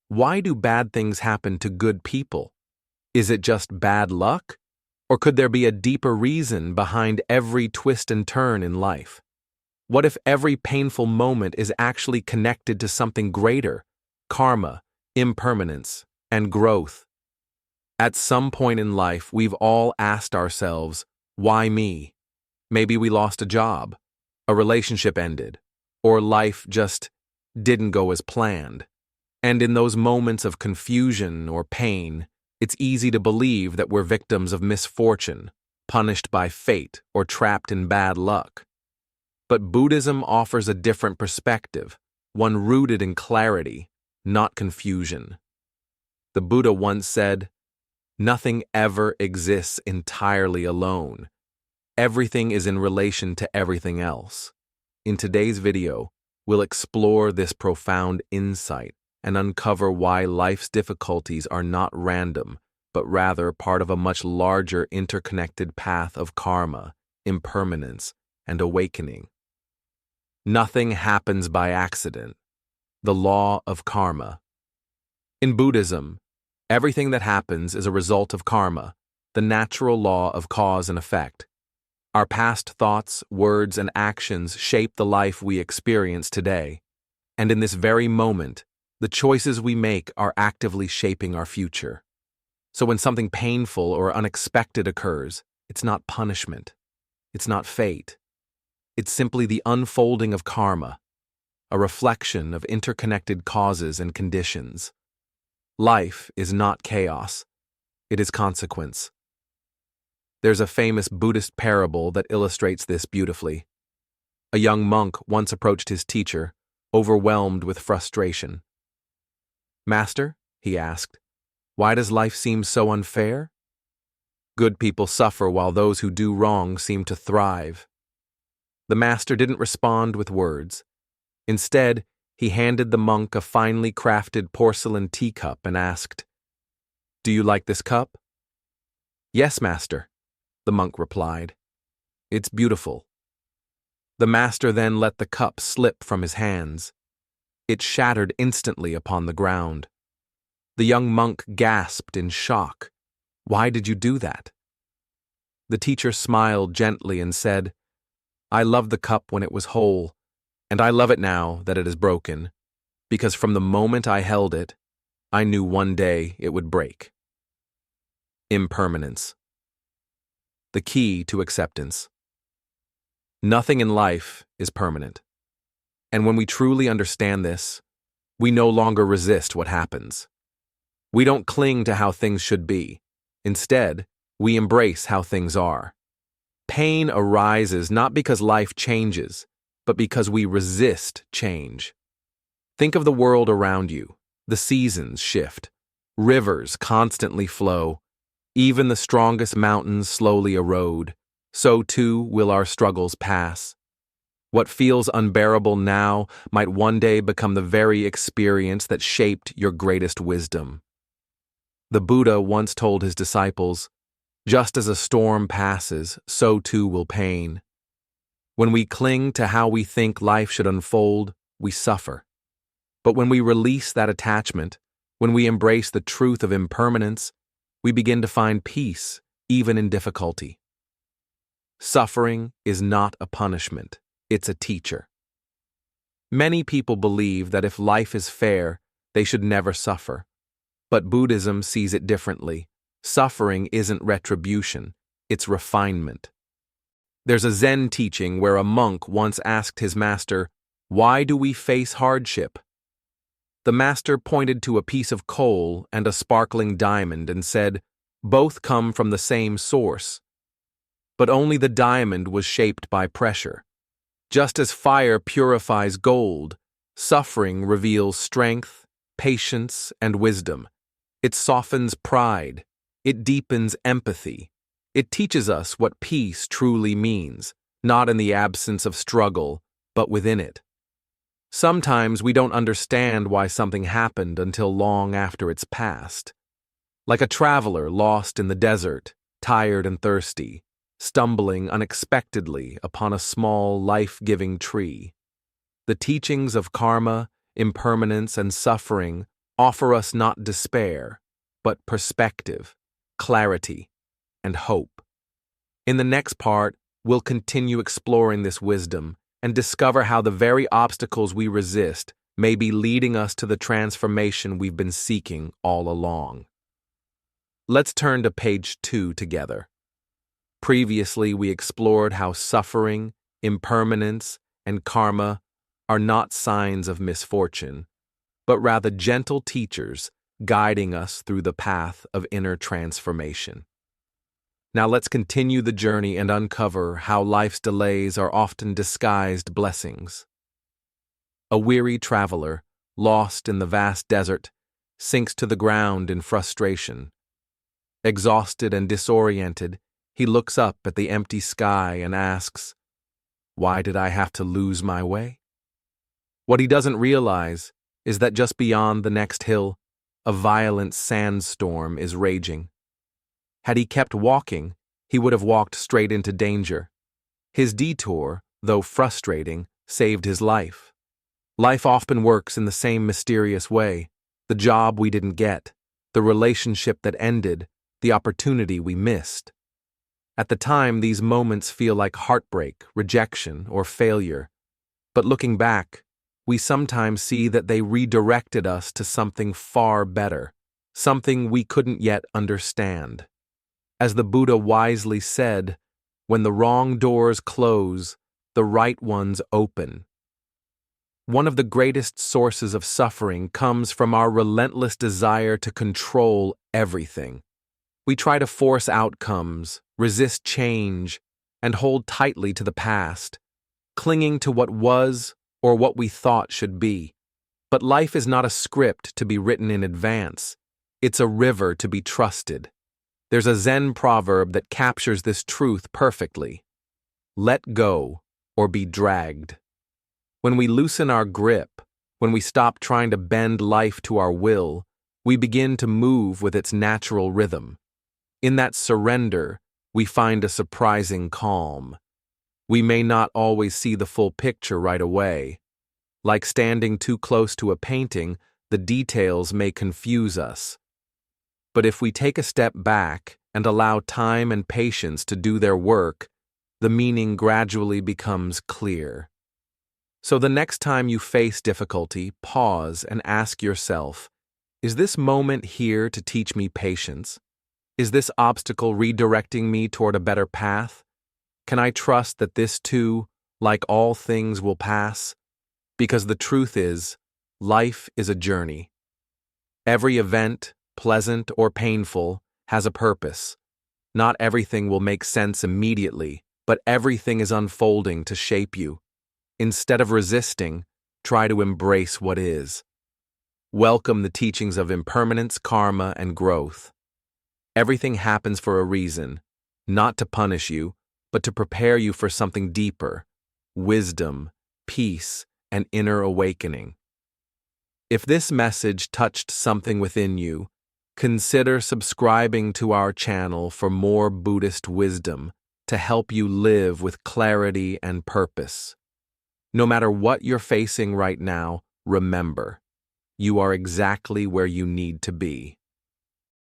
Why do bad things happen to good people? Is it just bad luck? Or could there be a deeper reason behind every twist and turn in life? What if every painful moment is actually connected to something greater, karma, impermanence, and growth? At some point in life, we've all asked ourselves, why me? Maybe we lost a job, a relationship ended, or life just didn't go as planned. And in those moments of confusion or pain, it's easy to believe that we're victims of misfortune, punished by fate, or trapped in bad luck. But Buddhism offers a different perspective, one rooted in clarity, not confusion. The Buddha once said, "Nothing ever exists entirely alone. Everything is in relation to everything else." In today's video, we'll explore this profound insight and uncover why life's difficulties are not random, but rather part of a much larger interconnected path of karma, impermanence, and awakening. Nothing happens by accident. The law of karma. In Buddhism, everything that happens is a result of karma, the natural law of cause and effect. Our past thoughts, words, and actions shape the life we experience today. And in this very moment, the choices we make are actively shaping our future. So when something painful or unexpected occurs, it's not punishment. It's not fate. It's simply the unfolding of karma, a reflection of interconnected causes and conditions. Life is not chaos. It is consequence. There's a famous Buddhist parable that illustrates this beautifully. A young monk once approached his teacher, overwhelmed with frustration. "Master," he asked, "why does life seem so unfair? Good people suffer while those who do wrong seem to thrive." The master didn't respond with words. Instead, he handed the monk a finely crafted porcelain teacup and asked, "Do you like this cup?" "Yes, master," the monk replied. "It's beautiful." The master then let the cup slip from his hands. It shattered instantly upon the ground. The young monk gasped in shock. "Why did you do that?" The teacher smiled gently and said, "I loved the cup when it was whole, and I love it now that it is broken, because from the moment I held it, I knew one day it would break." Impermanence. The key to acceptance. Nothing in life is permanent. And when we truly understand this, we no longer resist what happens. We don't cling to how things should be. Instead, we embrace how things are. Pain arises not because life changes, but because we resist change. Think of the world around you. The seasons shift. Rivers constantly flow. Even the strongest mountains slowly erode. So too will our struggles pass. What feels unbearable now might one day become the very experience that shaped your greatest wisdom. The Buddha once told his disciples, "Just as a storm passes, so too will pain." When we cling to how we think life should unfold, we suffer. But when we release that attachment, when we embrace the truth of impermanence, we begin to find peace, even in difficulty. Suffering is not a punishment. It's a teacher. Many people believe that if life is fair, they should never suffer. But Buddhism sees it differently. Suffering isn't retribution, it's refinement. There's a Zen teaching where a monk once asked his master, "Why do we face hardship?" The master pointed to a piece of coal and a sparkling diamond and said, "Both come from the same source." But only the diamond was shaped by pressure. Just as fire purifies gold, suffering reveals strength, patience, and wisdom. It softens pride. It deepens empathy. It teaches us what peace truly means, not in the absence of struggle, but within it. Sometimes we don't understand why something happened until long after it's passed. Like a traveler lost in the desert, tired and thirsty, stumbling unexpectedly upon a small, life-giving tree. The teachings of karma, impermanence, and suffering offer us not despair, but perspective, clarity, and hope. In the next part, we'll continue exploring this wisdom and discover how the very obstacles we resist may be leading us to the transformation we've been seeking all along. Let's turn to page 2 together. Previously, we explored how suffering, impermanence, and karma are not signs of misfortune, but rather gentle teachers guiding us through the path of inner transformation. Now let's continue the journey and uncover how life's delays are often disguised blessings. A weary traveler, lost in the vast desert, sinks to the ground in frustration. Exhausted and disoriented, he looks up at the empty sky and asks, "Why did I have to lose my way?" What he doesn't realize is that just beyond the next hill, a violent sandstorm is raging. Had he kept walking, he would have walked straight into danger. His detour, though frustrating, saved his life. Life often works in the same mysterious way. The job we didn't get, the relationship that ended, the opportunity we missed. At the time, these moments feel like heartbreak, rejection, or failure. But looking back, we sometimes see that they redirected us to something far better, something we couldn't yet understand. As the Buddha wisely said, when the wrong doors close, the right ones open. One of the greatest sources of suffering comes from our relentless desire to control everything. We try to force outcomes, resist change, and hold tightly to the past, clinging to what was or what we thought should be. But life is not a script to be written in advance. It's a river to be trusted. There's a Zen proverb that captures this truth perfectly. Let go or be dragged. When we loosen our grip, when we stop trying to bend life to our will, we begin to move with its natural rhythm. In that surrender, we find a surprising calm. We may not always see the full picture right away. Like standing too close to a painting, the details may confuse us. But if we take a step back and allow time and patience to do their work, the meaning gradually becomes clear. So the next time you face difficulty, pause and ask yourself, is this moment here to teach me patience? Is this obstacle redirecting me toward a better path? Can I trust that this too, like all things, will pass? Because the truth is, life is a journey. Every event, pleasant or painful, has a purpose. Not everything will make sense immediately, but everything is unfolding to shape you. Instead of resisting, try to embrace what is. Welcome the teachings of impermanence, karma, and growth. Everything happens for a reason, not to punish you, but to prepare you for something deeper, wisdom, peace, and inner awakening. If this message touched something within you, consider subscribing to our channel for more Buddhist wisdom to help you live with clarity and purpose. No matter what you're facing right now, remember, you are exactly where you need to be.